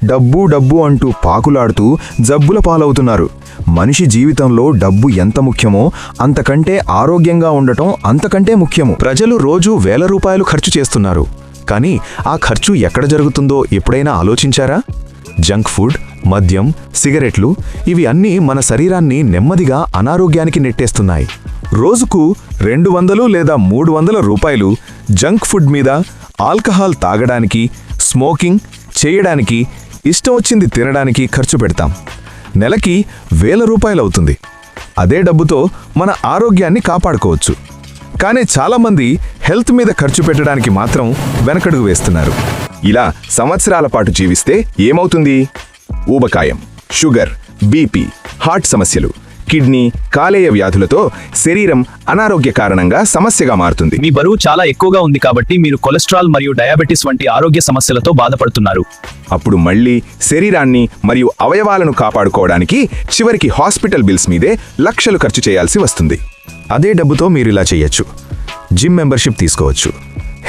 డబ్బు డబ్బు అంటూ పాకులాడుతూ జబ్బుల పాలవుతున్నారు. మనిషి జీవితంలో డబ్బు ఎంత ముఖ్యమో అంతకంటే ఆరోగ్యంగా ఉండటం అంతకంటే ముఖ్యము. ప్రజలు రోజూ వేల రూపాయలు ఖర్చు చేస్తున్నారు. కానీ ఆ ఖర్చు ఎక్కడ జరుగుతుందో ఎప్పుడైనా ఆలోచించారా? జంక్ ఫుడ్, మద్యం, సిగరెట్లు ఇవి అన్నీ మన శరీరాన్ని నెమ్మదిగా అనారోగ్యానికి నెట్టేస్తున్నాయి. రోజుకు 200 లేదా 300 రూపాయలు జంక్ ఫుడ్ మీద, ఆల్కహాల్ తాగడానికి, స్మోకింగ్ చేయడానికి, ఇష్టం వచ్చింది తినడానికి ఖర్చు పెడతాం. నెలకి 1000 రూపాయలవుతుంది. అదే డబ్బుతో మన ఆరోగ్యాన్ని కాపాడుకోవచ్చు. కానీ చాలామంది హెల్త్ మీద ఖర్చు పెట్టడానికి మాత్రం వెనకడుగు వేస్తున్నారు. ఇలా సంవత్సరాల పాటు జీవిస్తే ఏమవుతుంది? ఊబకాయం, షుగర్, బీపీ, హార్ట్ సమస్యలు, కిడ్నీ, కాలేయ వ్యాధులతో శరీరం అనారోగ్య కారణంగా సమస్యగా మారుతుంది. మీ బరువు చాలా ఎక్కువగా ఉంది కాబట్టి మీరు కొలెస్ట్రాల్ మరియు డయాబెటిస్ వంటి ఆరోగ్య సమస్యలతో బాధపడుతున్నారు. అప్పుడు మళ్ళీ శరీరాన్ని మరియు అవయవాలను కాపాడుకోవడానికి చివరికి హాస్పిటల్ బిల్స్ మీదే లక్షలు ఖర్చు చేయాల్సి వస్తుంది. అదే డబ్బుతో మీరిలా చేయొచ్చు. జిమ్ మెంబర్షిప్ తీసుకోవచ్చు,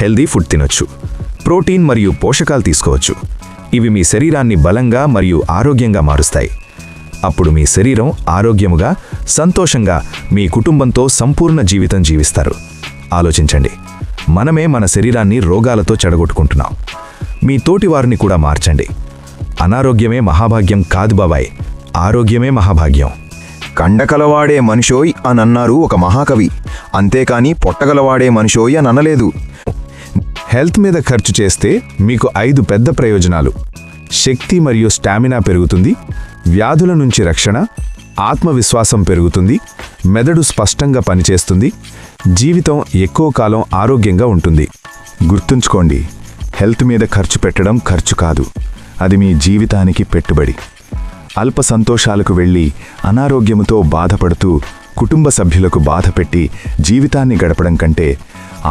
హెల్దీ ఫుడ్ తినొచ్చు, ప్రోటీన్ మరియు పోషకాలు తీసుకోవచ్చు. ఇవి మీ శరీరాన్ని బలంగా మరియు ఆరోగ్యంగా మారుస్తాయి. అప్పుడు మీ శరీరం ఆరోగ్యముగా, సంతోషంగా మీ కుటుంబంతో సంపూర్ణ జీవితం జీవిస్తారు. ఆలోచించండి, మనమే మన శరీరాన్ని రోగాలతో చెడగొట్టుకుంటున్నాం. మీ తోటివారిని కూడా మార్చండి. అనారోగ్యమే మహాభాగ్యం కాదు బాబాయ్, ఆరోగ్యమే మహాభాగ్యం. కండకలవాడే మనిషోయ్ అనన్నారు ఒక మహాకవి. అంతేకాని పొట్టగలవాడే మనిషోయ్ అననలేదు. హెల్త్ మీద ఖర్చు చేస్తే మీకు 5 పెద్ద ప్రయోజనాలు. శక్తి మరియు స్టామినా పెరుగుతుంది, వ్యాధుల నుంచి రక్షణ, ఆత్మవిశ్వాసం పెరుగుతుంది, మెదడు స్పష్టంగా పనిచేస్తుంది, జీవితం ఎక్కువ కాలం ఆరోగ్యంగా ఉంటుంది. గుర్తుంచుకోండి, హెల్త్ మీద ఖర్చు పెట్టడం ఖర్చు కాదు, అది మీ జీవితానికి పెట్టుబడి. అల్ప సంతోషాలకు వెళ్ళి అనారోగ్యముతో బాధపడుతూ కుటుంబ సభ్యులకు బాధపెట్టి జీవితాన్ని గడపడం కంటే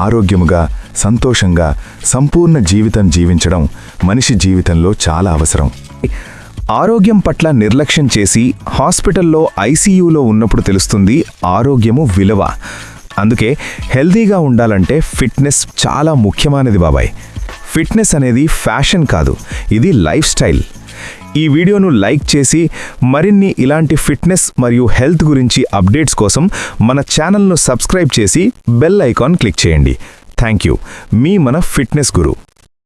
ఆరోగ్యముగా, సంతోషంగా సంపూర్ణ జీవితం జీవించడం మనిషి జీవితంలో చాలా అవసరం. ఆరోగ్యం పట్ల నిర్లక్ష్యం చేసి హాస్పిటల్లో ఐసీయూలో ఉన్నప్పుడు తెలుస్తుంది ఆరోగ్యము విలువ. అందుకే హెల్తీగా ఉండాలంటే ఫిట్నెస్ చాలా ముఖ్యమైనది బాబాయ్. ఫిట్నెస్ అనేది ఫ్యాషన్ కాదు, ఇది లైఫ్ స్టైల్. ఈ వీడియోను లైక్ చేసి మరిన్ని ఇలాంటి ఫిట్నెస్ మరియు హెల్త్ గురించి అప్డేట్స్ కోసం మన ఛానల్ను సబ్స్క్రైబ్ చేసి బెల్ ఐకాన్ క్లిక్ చేయండి. Thank you. మీ మన ఫిట్నెస్ గురు.